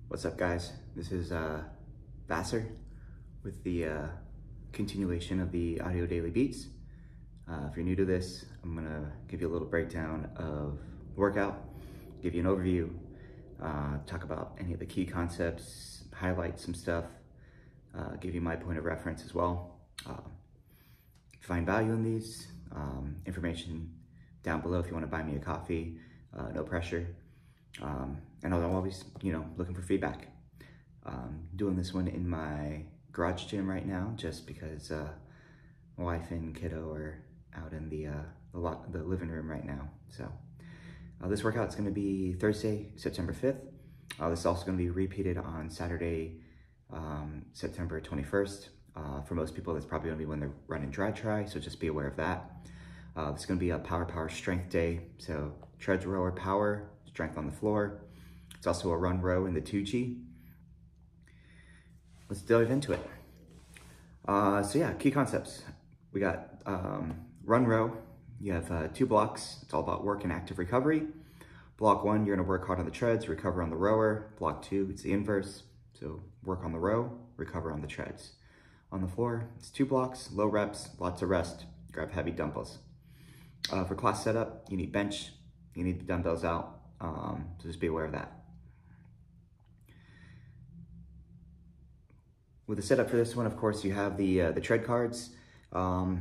What's up, guys? This is Vassar with the continuation of the Audio Daily Beats. If you're new to this, I'm gonna give you a little breakdown of the workout, give you an overview, talk about any of the key concepts, highlight some stuff, give you my point of reference as well. Find value in these, information down below if you want to buy me a coffee, no pressure. And I'm always, looking for feedback. Doing this one in my garage gym right now, just because my wife and kiddo are out in the living room right now. So this workout is going to be Thursday, September 5th. This is also going to be repeated on Saturday, September 21st. For most people, that's probably going to be when they're running dry try, so just be aware of that. It's going to be a power strength day. So treads, rower, power, strength on the floor. It's also a run row in the 2G. Let's dive into it. So yeah, key concepts. We got run row. You have 2 blocks. It's all about work and active recovery. Block 1, you're gonna work hard on the treads, recover on the rower. Block 2, it's the inverse. So work on the row, recover on the treads. On the floor, it's 2 blocks, low reps, lots of rest. Grab heavy dumbbells. For class setup, you need bench, you need the dumbbells out. So just be aware of that. With the setup for this one, of course, you have the tread cards, but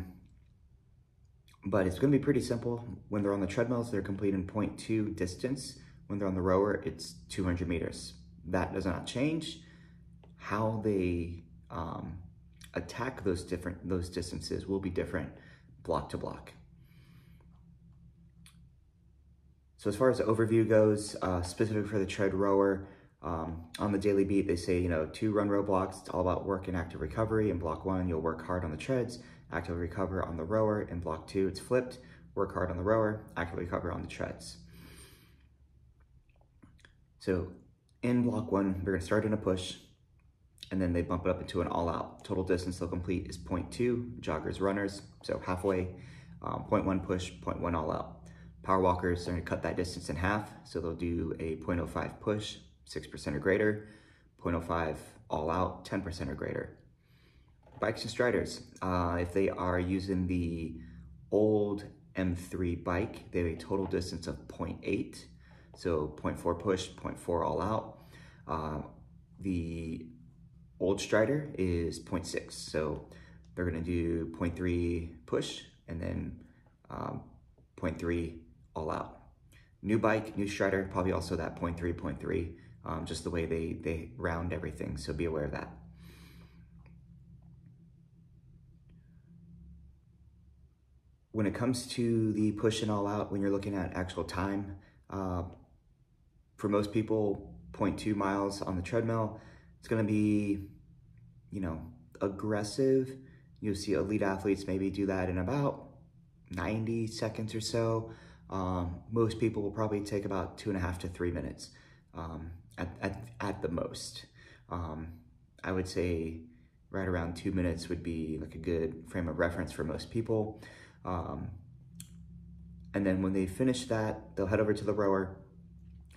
it's going to be pretty simple. When they're on the treadmills, they're completing 0.2 distance. When they're on the rower, it's 200 meters. That does not change. How they attack those distances will be different block to block. So as far as the overview goes, specific for the tread rower, on the daily beat, they say, 2 run row blocks. It's all about work and active recovery. In block 1, you'll work hard on the treads, actively recover on the rower. In block 2, it's flipped. Work hard on the rower, actively recover on the treads. So in block 1, they're gonna start in a push, and then they bump it up into an all out. Total distance they'll complete is 0.2, joggers, runners, so halfway, 0.1 push, 0.1 all out. Power walkers are gonna cut that distance in half, so they'll do a 0.05 push, 6% or greater, 0.05 all out, 10% or greater. Bikes and striders, if they are using the old M3 bike, they have a total distance of 0.8, so 0.4 push, 0.4 all out. The old strider is 0.6, so they're gonna do 0.3 push and then 0.3 all out. New bike, new strider, probably also that 0.3, 0.3. Just the way they round everything, so be aware of that. When it comes to the push and all out, when you're looking at actual time, for most people, 0.2 miles on the treadmill, it's gonna be, aggressive. You'll see elite athletes maybe do that in about 90 seconds or so. Most people will probably take about 2.5 to 3 minutes. At the most. I would say right around 2 minutes would be like a good frame of reference for most people. And then when they finish that, they'll head over to the rower,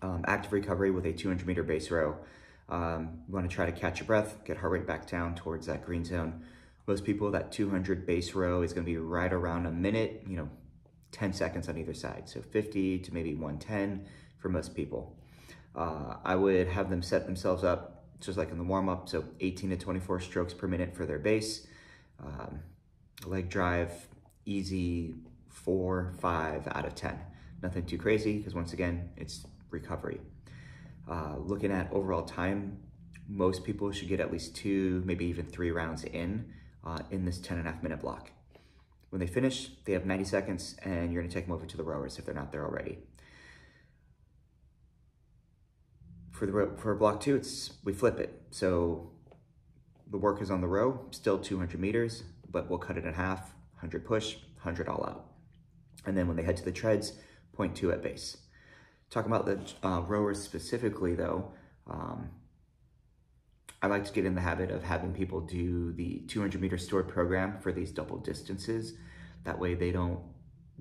active recovery with a 200 meter base row. You want to try to catch your breath, get heart rate back down towards that green zone. Most people, that 200 base row is going to be right around a minute, 10 seconds on either side. So 50 to maybe 110 for most people. I would have them set themselves up just like in the warm-up, so 18 to 24 strokes per minute for their base. Leg drive, easy 4, 5 out of 10. Nothing too crazy, because once again, it's recovery. Looking at overall time, most people should get at least 2, maybe even 3 rounds in this 10.5 minute block. When they finish, they have 90 seconds, and you're gonna take them over to the rowers if they're not there already. For block 2, we flip it. So the work is on the row, still 200 meters, but we'll cut it in half, 100 push, 100 all out. And then when they head to the treads, 0.2 at base. Talking about the rowers specifically though, I like to get in the habit of having people do the 200 meter stored program for these double distances. That way they don't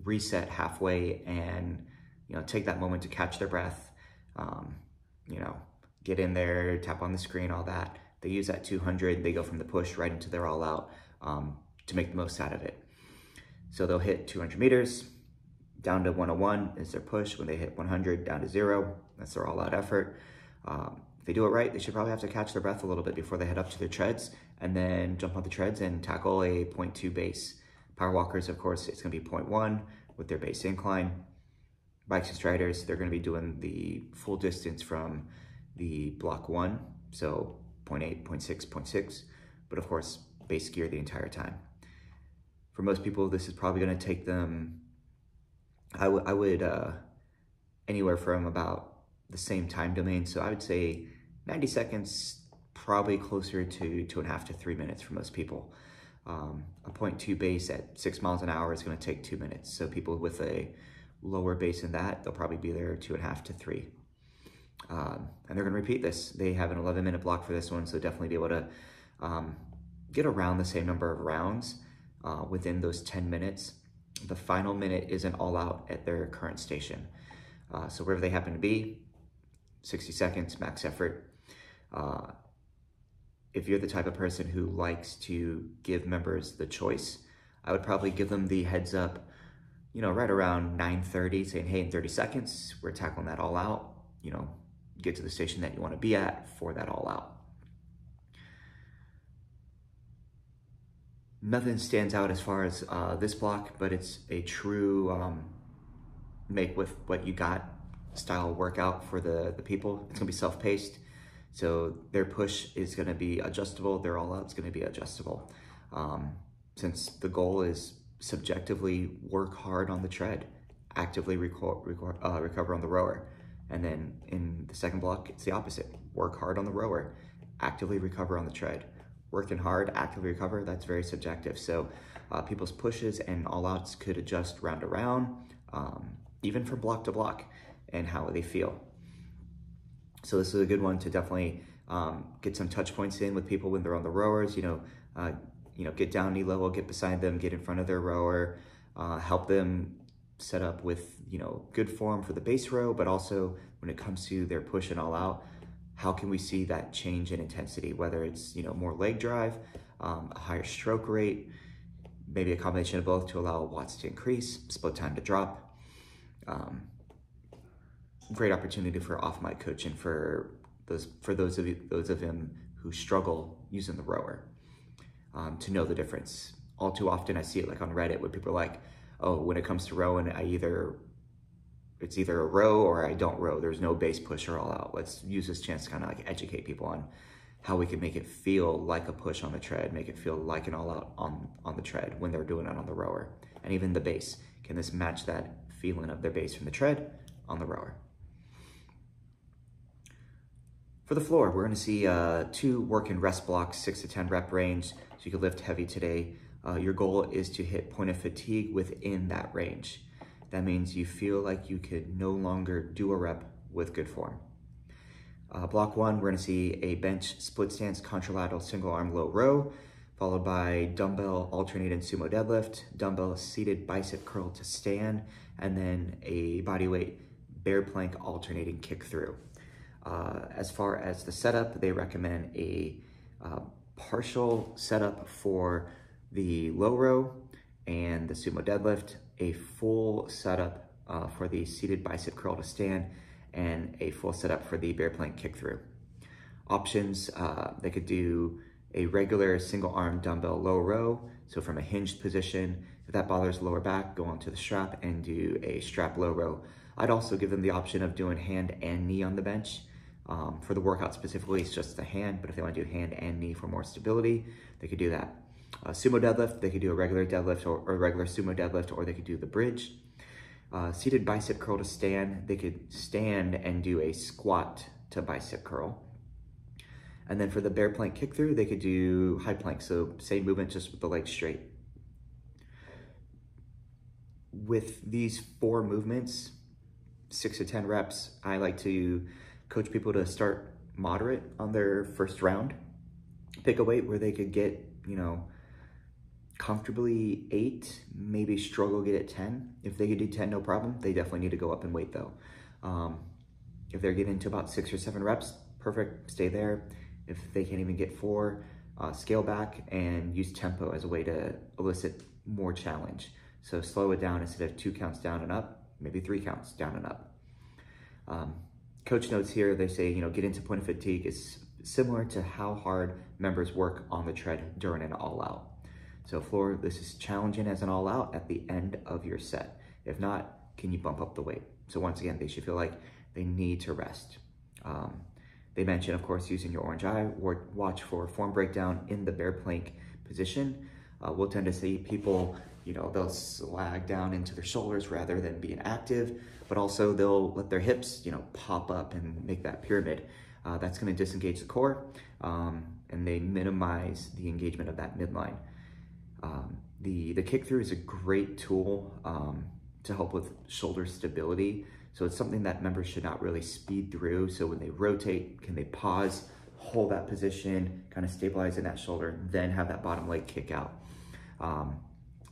reset halfway and take that moment to catch their breath. get in there, tap on the screen, all that. They use that 200, they go from the push right into their all out to make the most out of it. So they'll hit 200 meters, down to 101 is their push. When they hit 100, down to 0, that's their all out effort. If they do it right, they should probably have to catch their breath a little bit before they head up to their treads and then jump on the treads and tackle a 0.2 base. Power walkers, of course, it's gonna be 0.1 with their base incline. Bikes and striders, they're gonna be doing the full distance from the block 1, so 0.8, 0.6, 0.6, but of course, base gear the entire time. For most people, this is probably gonna take them, I would anywhere from about the same time domain. So I would say 90 seconds, probably closer to 2.5 to 3 minutes for most people. A 0.2 base at 6 miles an hour is gonna take 2 minutes. So people with a lower base than that, they'll probably be there 2.5 to 3. And they're gonna repeat this. They have an 11-minute block for this one, so definitely be able to get around the same number of rounds within those 10 minutes. The final minute is an all out at their current station. So wherever they happen to be, 60 seconds, max effort. If you're the type of person who likes to give members the choice, I would probably give them the heads up, right around 9:30, saying, hey, in 30 seconds, we're tackling that all out, get to the station that you want to be at for that all out. Nothing stands out as far as this block, but it's a true make with what you got style workout for the people. It's gonna be self-paced, so their push is gonna be adjustable, their all out's gonna be adjustable. Since the goal is subjectively work hard on the tread, actively recover on the rower. And then in the second block, it's the opposite. Work hard on the rower, actively recover on the tread. Working hard, actively recover, that's very subjective. So people's pushes and all outs could adjust round to round, even from block to block, and how they feel. So this is a good one to definitely get some touch points in with people when they're on the rowers, get down knee level, get beside them, get in front of their rower, help them set up with, good form for the base row, but also when it comes to their push and all out, how can we see that change in intensity, whether it's, more leg drive, a higher stroke rate, maybe a combination of both to allow watts to increase, split time to drop. Great opportunity for off-mic coaching for those of them who struggle using the rower, to know the difference. All too often I see it like on Reddit where people are like, oh, when it comes to rowing, it's either a row or I don't row. There's no base push or all out. Let's use this chance to kind of like educate people on how we can make it feel like a push on the tread, make it feel like an all out on the tread when they're doing it on the rower. And even the base, can this match that feeling of their base from the tread on the rower? For the floor, we're gonna see 2 work and rest blocks, 6 to 10 rep range, so you can lift heavy today. Your goal is to hit point of fatigue within that range. That means you feel like you could no longer do a rep with good form. Block 1, we're gonna see a bench split stance contralateral single arm low row, followed by dumbbell alternating sumo deadlift, dumbbell seated bicep curl to stand, and then a bodyweight bear plank alternating kick through. As far as the setup, they recommend a partial setup for the low row and the sumo deadlift, a full setup for the seated bicep curl to stand, and a full setup for the bear plank kick through. Options, they could do a regular single arm dumbbell low row. So from a hinged position, if that bothers lower back, go onto the strap and do a strap low row. I'd also give them the option of doing hand and knee on the bench. For the workout specifically, it's just the hand, but if they want to do hand and knee for more stability, they could do that. Sumo deadlift, they could do a regular deadlift or a regular sumo deadlift, or they could do the bridge. Seated bicep curl to stand, they could stand and do a squat to bicep curl. And then for the bear plank kick through, they could do high plank, so same movement, just with the legs straight. With these 4 movements, 6 to 10 reps, I like to coach people to start moderate on their first round. Pick a weight where they could get, comfortably 8, maybe struggle get at 10. If they could do 10, no problem. They definitely need to go up in weight though. If they're getting to about 6 or 7 reps, perfect, stay there. If they can't even get 4, scale back and use tempo as a way to elicit more challenge. So slow it down. Instead of 2 counts down and up, maybe 3 counts down and up. Coach notes here, they say, get into point of fatigue is similar to how hard members work on the tread during an all out. So floor, this is challenging as an all out at the end of your set. If not, can you bump up the weight? So once again, they should feel like they need to rest. They mention, of course, using your orange eye, or watch for form breakdown in the bear plank position. We'll tend to see people, they'll slag down into their shoulders rather than being active, but also they'll let their hips, pop up and make that pyramid. That's going to disengage the core, and they minimize the engagement of that midline. The kick through is a great tool to help with shoulder stability. So it's something that members should not really speed through. So when they rotate, can they pause, hold that position, kind of stabilize in that shoulder, then have that bottom leg kick out.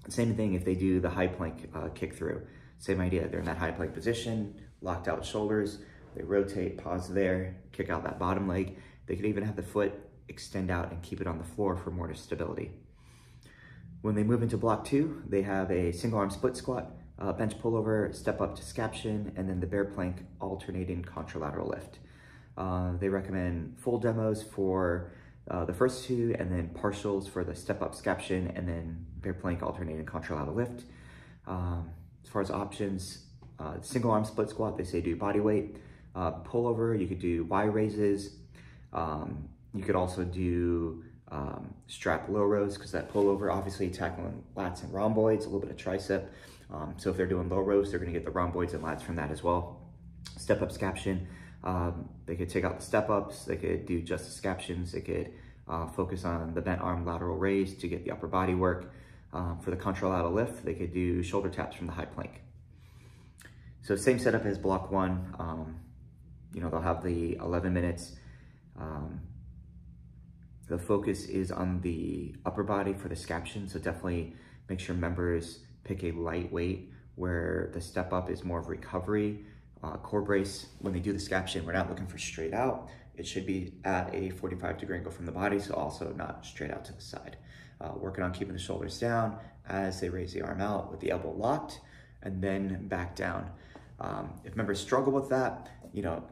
Same thing if they do the high plank kick through. Same idea, they're in that high plank position, locked out shoulders, they rotate, pause there, kick out that bottom leg. They could even have the foot extend out and keep it on the floor for more stability. When they move into block 2, they have a single arm split squat, bench pullover, step up to scaption, and then the bear plank alternating contralateral lift. They recommend full demos for the first 2, and then partials for the step up scaption, and then bear plank alternating contralateral lift. As far as options, single arm split squat, they say do body weight. Pullover, you could do Y raises. You could also do strap low rows, because that pullover, obviously tackling lats and rhomboids, a little bit of tricep. So if they're doing low rows, they're gonna get the rhomboids and lats from that as well. Step up scaption, they could take out the step ups, they could do just the scaptions, they could focus on the bent arm lateral raise to get the upper body work. For the contralateral lift, they could do shoulder taps from the high plank. So same setup as block 1, they'll have the 11 minutes. The focus is on the upper body for the scaption, so definitely make sure members pick a light weight where the step up is more of recovery. Core brace, when they do the scaption, we're not looking for straight out. It should be at a 45-degree angle from the body, so also not straight out to the side. Working on keeping the shoulders down as they raise the arm out with the elbow locked, and then back down. If members struggle with that,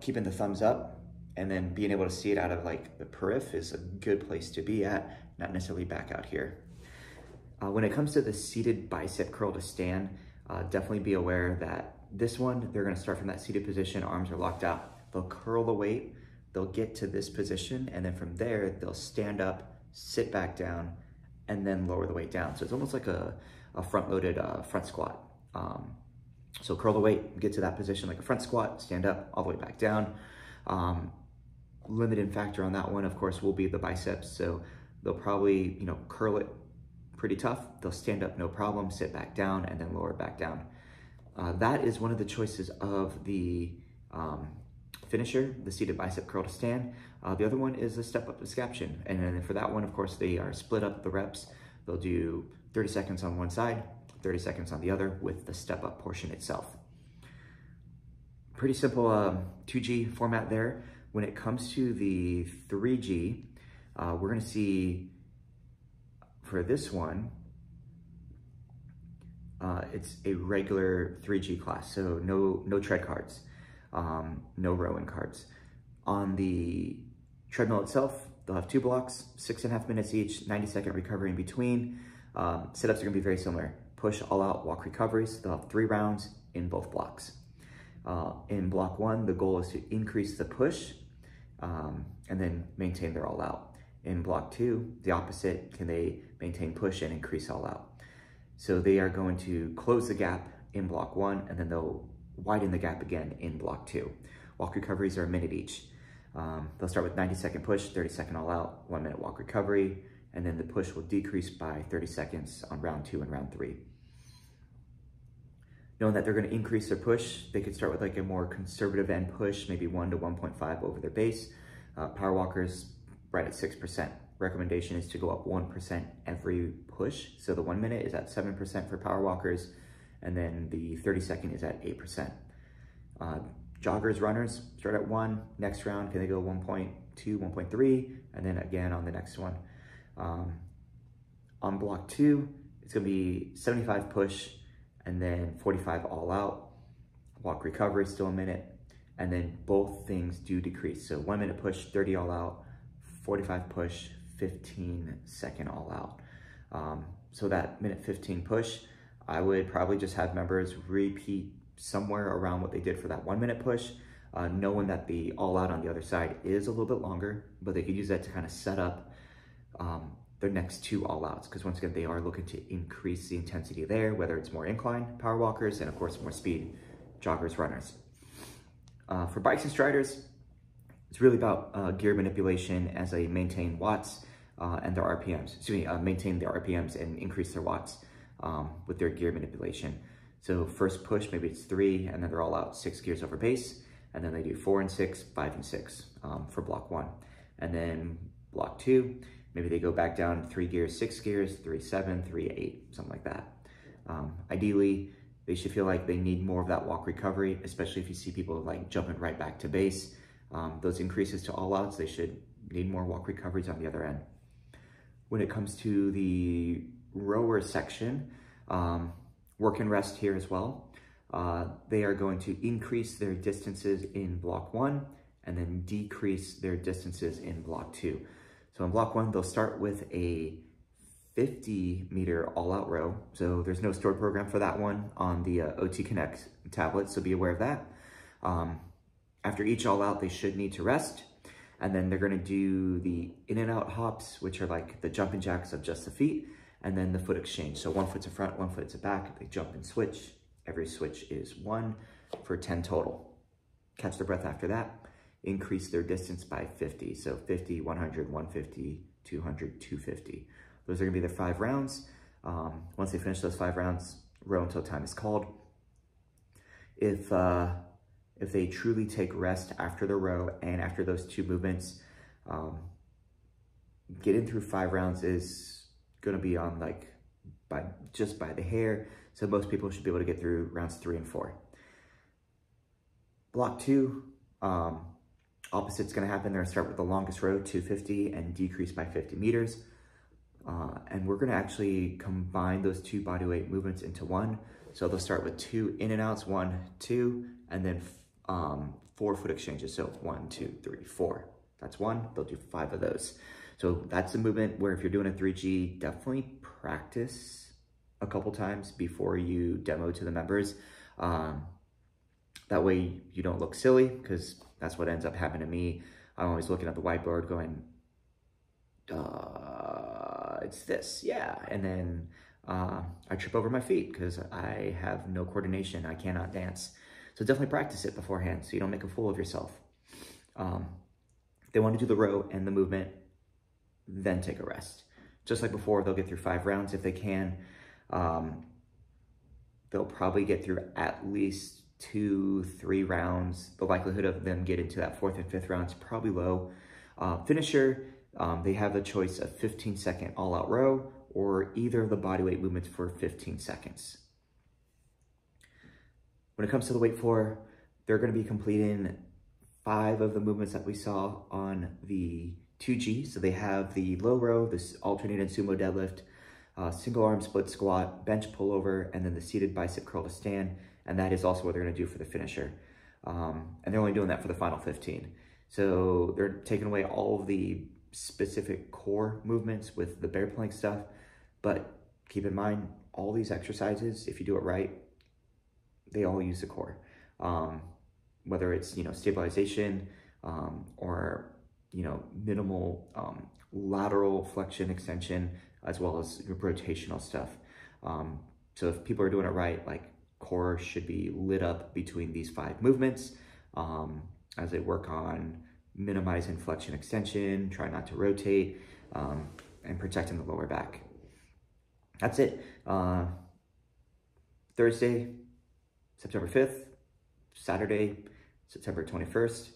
keeping the thumbs up and then being able to see it out of like the periph is a good place to be at, not necessarily back out here. When it comes to the seated bicep curl to stand, definitely be aware that this one, they're gonna start from that seated position, arms are locked out. They'll curl the weight, they'll get to this position, and then from there, they'll stand up, sit back down, and then lower the weight down. So it's almost like a front-loaded front squat. So curl the weight, get to that position like a front squat, stand up, all the way back down. Limiting factor on that one, of course, will be the biceps. So they'll probably, curl it pretty tough. They'll stand up, no problem, sit back down, and then lower it back down. That is one of the choices of the finisher, the seated bicep curl to stand. The other one is the step up to scaption. And then for that one, of course, they are split up the reps. They'll do 30 seconds on one side, 30 seconds on the other with the step up portion itself. Pretty simple 2G format there. When it comes to the 3G, we're gonna see for this one, it's a regular 3G class, so no tread cards, no rowing cards. On the treadmill itself, they'll have 2 blocks, 6.5 minutes each, 90-second recovery in between. Sit-ups are gonna be very similar. Push, all out, walk recoveries. They'll have 3 rounds in both blocks. In block 1, the goal is to increase the push and then maintain their all out. In block 2, the opposite, can they maintain push and increase all out? So they are going to close the gap in block 1, and then they'll widen the gap again in block 2. Walk recoveries are a minute each. They'll start with 90-second push, 30-second all out, 1-minute walk recovery, and then the push will decrease by 30 seconds on round 2 and round 3. Knowing that they're gonna increase their push, they could start with like a more conservative end push, maybe 1 to 1.5 over their base. Power walkers, right at 6%. Recommendation is to go up 1% every push. So the 1 minute is at 7% for power walkers, and then the 30-second is at 8%. Joggers, runners, start at 1. Next round, can they go 1.2, 1.3, and then again on the next one. On block 2, it's gonna be 75 push, and then 45 all out. Walk recovery, still a minute, and then both things do decrease. So 1 minute push, 30 all out, 45 push, 15-second all out. So that minute 15 push, I would probably just have members repeat somewhere around what they did for that 1 minute push, knowing that the all out on the other side is a little bit longer, but they could use that to kind of set up their next 2 all outs, because once again, they are looking to increase the intensity there, whether it's more incline power walkers and of course more speed joggers, runners. For bikes and striders, it's really about gear manipulation as they maintain watts and their RPMs. Maintain their RPMs and increase their watts with their gear manipulation. So first push, maybe it's 3, and then they're all out 6 gears over base, and then they do 4 and 6, 5 and 6 for block 1. And then block 2, maybe they go back down 3 gears, 6 gears, 3, 7, 3, 8, something like that. Ideally, they should feel like they need more of that walk recovery, especially if you see people like jumping right back to base. Those increases to all outs, they should need more walk recoveries on the other end. When it comes to the rower section, work and rest here as well. They are going to increase their distances in block 1 and then decrease their distances in block 2. So in block 1, they'll start with a 50-meter all-out row. So there's no stored program for that one on the OT Connect tablet, so be aware of that. After each all-out, they should need to rest. And then they're gonna do the in and out hops, which are like the jumping jacks of just the feet, and then the foot exchange. So 1 foot to front, 1 foot to back. They jump and switch. Every switch is 1 for 10 total. Catch their breath after that. Increase their distance by 50. So 50, 100, 150, 200, 250. Those are gonna be their 5 rounds. Once they finish those 5 rounds, row until time is called. If they truly take rest after the row and after those 2 movements, getting through 5 rounds is gonna be on like just by the hair. So most people should be able to get through rounds 3 and 4. Block 2, opposite's gonna happen. They're gonna start with the longest row, 250, and decrease by 50 meters. And we're gonna actually combine those 2 bodyweight movements into 1. So they'll start with 2 in and outs, 1, 2, and then 4 foot exchanges. So 1, 2, 3, 4. That's 1. They'll do 5 of those. So that's a movement where if you're doing a 3G, definitely practice a couple times before you demo to the members. That way you don't look silly, because that's what ends up happening to me. I'm always looking at the whiteboard going, it's this, yeah. And then I trip over my feet because I have no coordination. I cannot dance. So definitely practice it beforehand so you don't make a fool of yourself. They want to do the row and the movement, then take a rest. Just like before, they'll get through 5 rounds if they can. They'll probably get through at least 2, 3 rounds. The likelihood of them getting to that 4th and 5th round is probably low. Finisher, they have the choice of 15-second all-out row or either of the bodyweight movements for 15 seconds. When it comes to the weight floor, they're going to be completing 5 of the movements that we saw on the 2G. So they have the low row, this alternated sumo deadlift, single arm split squat, bench pullover, and then the seated bicep curl to stand. And that is also what they're going to do for the finisher. And they're only doing that for the final 15. So they're taking away all of the specific core movements with the bear plank stuff. But keep in mind, all these exercises, if you do it right, they all use the core. Whether it's, stabilization or, minimal lateral flexion, extension, as well as rotational stuff. So if people are doing it right, like core should be lit up between these 5 movements as they work on minimizing flexion extension, try not to rotate, and protecting the lower back. That's it. Thursday, September 5th, Saturday, September 21st.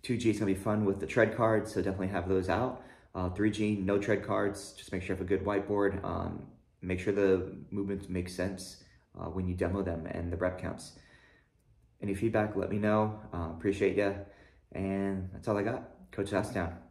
2G is gonna be fun with the tread cards, so definitely have those out. 3G, no tread cards, just make sure you have a good whiteboard. Make sure the movements make sense when you demo them and the rep counts. Any feedback, let me know. Appreciate you. And that's all I got. Coach Down.